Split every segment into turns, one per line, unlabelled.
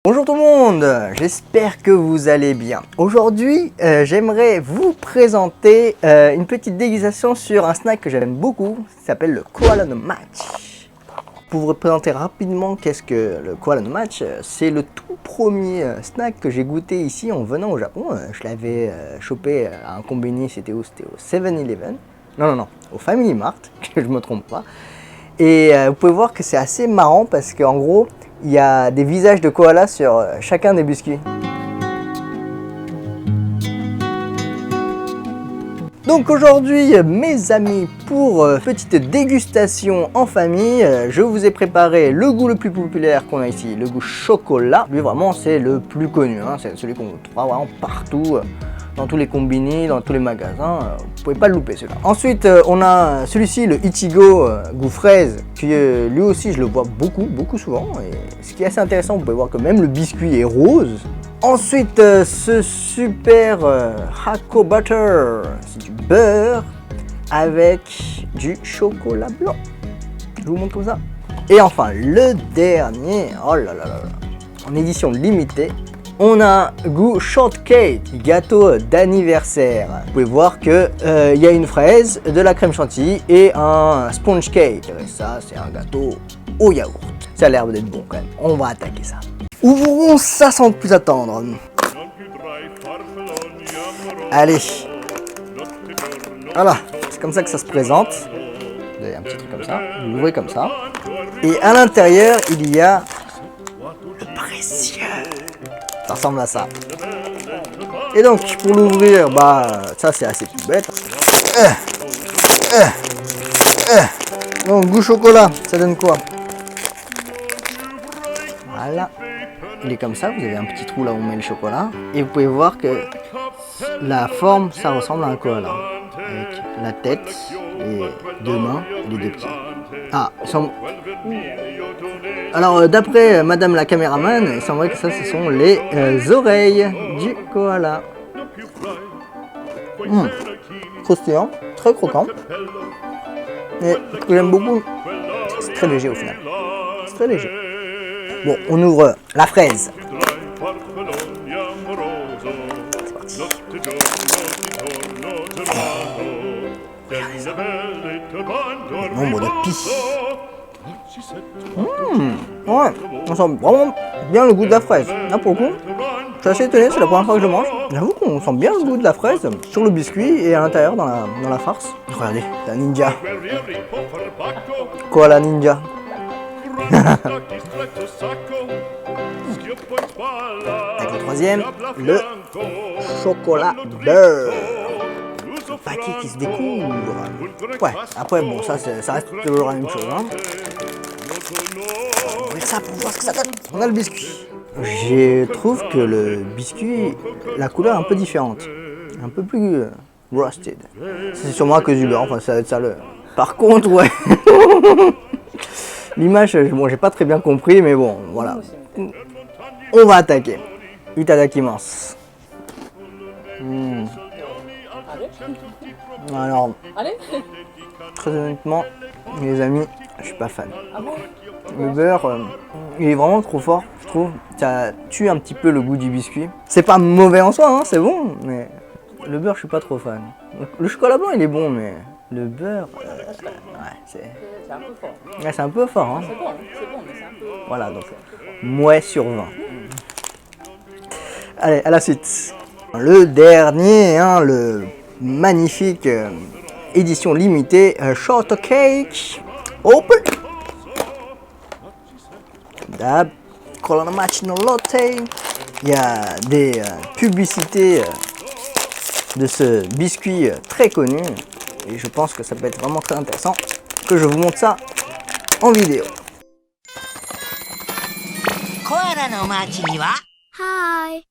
Bonjour tout le monde, j'espère que vous allez bien. Aujourd'hui, j'aimerais vous présenter une petite dégustation sur un snack que j'aime beaucoup, qui s'appelle le Koala no Match. Pour vous présenter rapidement qu'est-ce que le Koala no Match, c'est le tout premier snack que j'ai goûté ici en venant au Japon. Je l'avais chopé à un combini, c'était où? C'était au 7-Eleven. Non, au Family Mart, que je me trompe pas. Et vous pouvez voir que c'est assez marrant parce qu'en gros, il y a des visages de koala sur chacun des biscuits. Donc aujourd'hui, mes amis, pour petite dégustation en famille, je vous ai préparé le goût le plus populaire qu'on a ici, le goût chocolat. Lui vraiment c'est le plus connu, hein, c'est celui qu'on trouve vraiment partout. Dans tous les combini, dans tous les magasins, vous pouvez pas le louper celui-là. Ensuite, on a celui-ci, le Ichigo goût fraise, qui lui aussi je le vois beaucoup souvent. Et ce qui est assez intéressant, vous pouvez voir que même le biscuit est rose. Ensuite, ce super Hako Butter, c'est du beurre avec du chocolat blanc. Je vous montre comme ça. Et enfin, le dernier, oh là là là, en édition limitée. On a goût shortcake, gâteau d'anniversaire. Vous pouvez voir que y a une fraise, de la crème chantilly et un sponge cake. Et ça, c'est un gâteau au yaourt. Ça a l'air d'être bon quand même. On va attaquer ça. Ouvrons ça sans plus attendre. Allez. Voilà, c'est comme ça que ça se présente. Vous avez un petit truc comme ça. Vous l'ouvrez comme ça. Et à l'intérieur, il y a le précieux. Ça ressemble à ça. Et donc pour l'ouvrir, ça c'est assez tout bête. Donc goût chocolat, ça donne quoi? Voilà. Il est comme ça, vous avez un petit trou là où on met le chocolat. Et vous pouvez voir que la forme, ça ressemble à un koala. Avec la tête, les deux mains et les deux pieds. Ah, il semble... Alors d'après madame la caméraman, il semblerait que ça ce sont les oreilles du koala. Croustillant, très croquant. Et ce que j'aime beaucoup, c'est très léger au final. C'est très léger. Bon, on ouvre la fraise. C'est parti. Regardez ça. Le nombre de pis. Ouais, on sent vraiment bien le goût de la fraise. Là pour le coup, je suis assez étonné, c'est la première fois que je le mange. J'avoue qu'on sent bien le goût de la fraise sur le biscuit et à l'intérieur dans la farce. Regardez, c'est un ninja. Koala ninja. Avec le troisième, le chocolat beurre. Le paquet qui se découvre. Ouais, après bon, ça reste toujours la même chose. Hein. On va ouvrir ça pour voir ce que ça donne. On a le biscuit. Je trouve que le biscuit, la couleur est un peu différente. Un peu plus roasted. C'est sûrement à cause du beurre, enfin ça va être ça le... Par contre, ouais. L'image, bon, j'ai pas très bien compris, mais bon, voilà. On va attaquer. Itadakimasu. Alors, très honnêtement, les amis, je suis pas fan. Le beurre, il est vraiment trop fort, je trouve. Ça tue un petit peu le goût du biscuit. C'est pas mauvais en soi, hein, c'est bon, mais le beurre, je suis pas trop fan. Le chocolat blanc, il est bon, mais le beurre, ouais, c'est un peu fort. Ouais, c'est un peu fort, hein. C'est bon, mais c'est un peu... Voilà, donc, mouais sur 20. Allez, à la suite. Le dernier, hein, le magnifique édition limitée shortcake. Open. Dab. Koala no Match no Lotte. Il y a des publicités de ce biscuit très connu. Et je pense que ça peut être vraiment très intéressant que je vous montre ça en vidéo. Koala no Match ni wa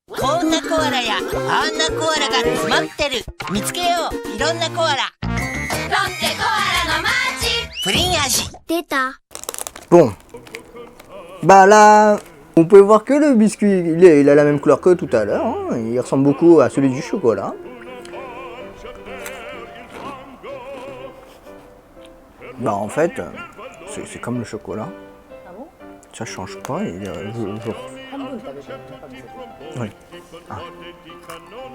こんなコアラやあんなコアラが詰まってる見つけよういろんなコアラロッテコアラのマーチプリン味出た Bon, bah là, vous pouvez voir que le biscuit, il a la même couleur que tout à l'heure, hein. Il ressemble beaucoup à celui du chocolat. Bah en fait, c'est comme le chocolat. Ah bon? Ça change pas, et Oui. Ah.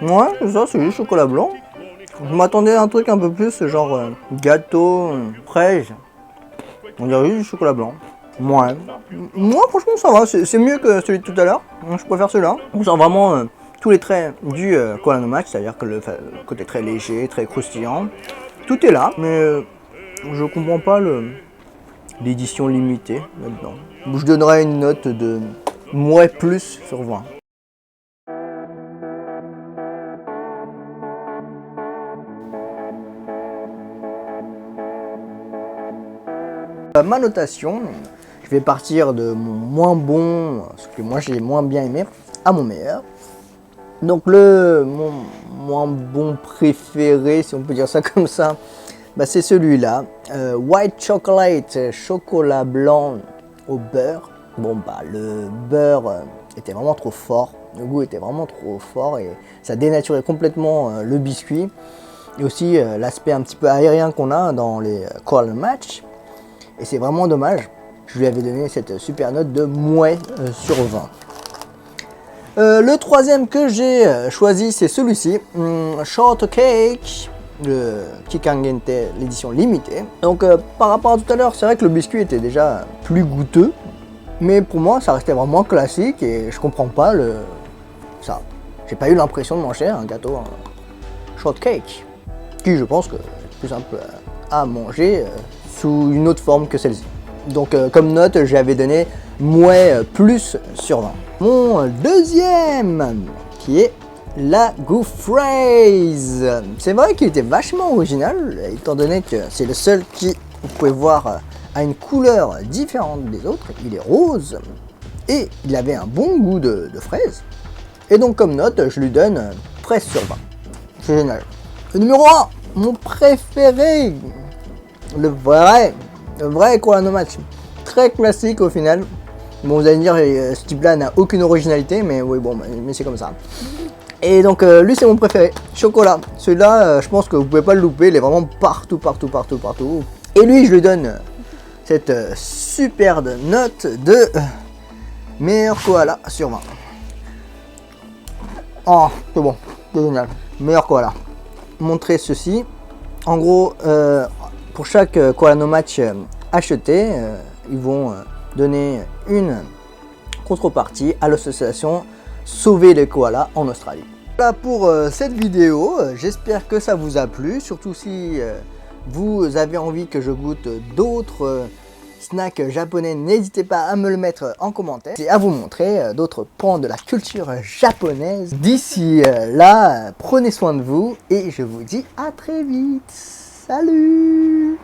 Ouais, c'est ça, c'est juste chocolat blanc. Je m'attendais à un truc un peu plus genre gâteau, fraise. On dirait juste du chocolat blanc. Ouais. Moi, franchement, ça va. C'est mieux que celui de tout à l'heure. Je préfère celui-là. On sent vraiment tous les traits du Koala no Match, c'est-à-dire que le côté très léger, très croustillant. Tout est là, mais je comprends pas l'édition limitée là-dedans. Je donnerais une note de moins plus sur 20. Ma notation, je vais partir de mon moins bon, ce que moi j'ai moins bien aimé, à mon meilleur. Donc mon moins bon préféré, si on peut dire ça comme ça, bah c'est celui-là. White Chocolate, chocolat blanc au beurre. Bon bah le beurre était vraiment trop fort, le goût était vraiment trop fort et ça dénaturait complètement le biscuit. Et aussi l'aspect un petit peu aérien qu'on a dans les Koala no Match. Et c'est vraiment dommage, je lui avais donné cette super note de moins sur 20. Le troisième que j'ai choisi, c'est celui-ci, Shortcake, le Kikangente, l'édition limitée. Donc par rapport à tout à l'heure, c'est vrai que le biscuit était déjà plus goûteux, mais pour moi ça restait vraiment classique et je comprends pas ça. J'ai pas eu l'impression de manger un gâteau Shortcake, qui je pense que c'est plus simple à manger sous une autre forme que celle-ci. Donc comme note, j'avais donné moins plus sur 20. Mon deuxième, qui est la Goofraise. C'est vrai qu'il était vachement original, étant donné que c'est le seul qui, vous pouvez voir, a une couleur différente des autres. Il est rose et il avait un bon goût de fraise. Et donc comme note, je lui donne 13 sur 20. C'est génial. Le numéro 1, mon préféré, le vrai Koala no Match. Très classique au final. Bon, vous allez me dire, ce type-là n'a aucune originalité, mais oui, bon, mais c'est comme ça. Et donc, lui, c'est mon préféré. Chocolat. Celui-là, je pense que vous pouvez pas le louper. Il est vraiment partout. Et lui, je lui donne cette superbe note de meilleur koala sur 20. Oh, c'est bon. C'est génial. Meilleur koala. Montrez ceci. En gros, pour chaque Koala no Match acheté, ils vont donner une contrepartie à l'association Sauver les koalas en Australie. Voilà pour cette vidéo, j'espère que ça vous a plu, surtout si vous avez envie que je goûte d'autres snacks japonais, n'hésitez pas à me le mettre en commentaire et à vous montrer d'autres pans de la culture japonaise. D'ici là, prenez soin de vous et je vous dis à très vite. Salut!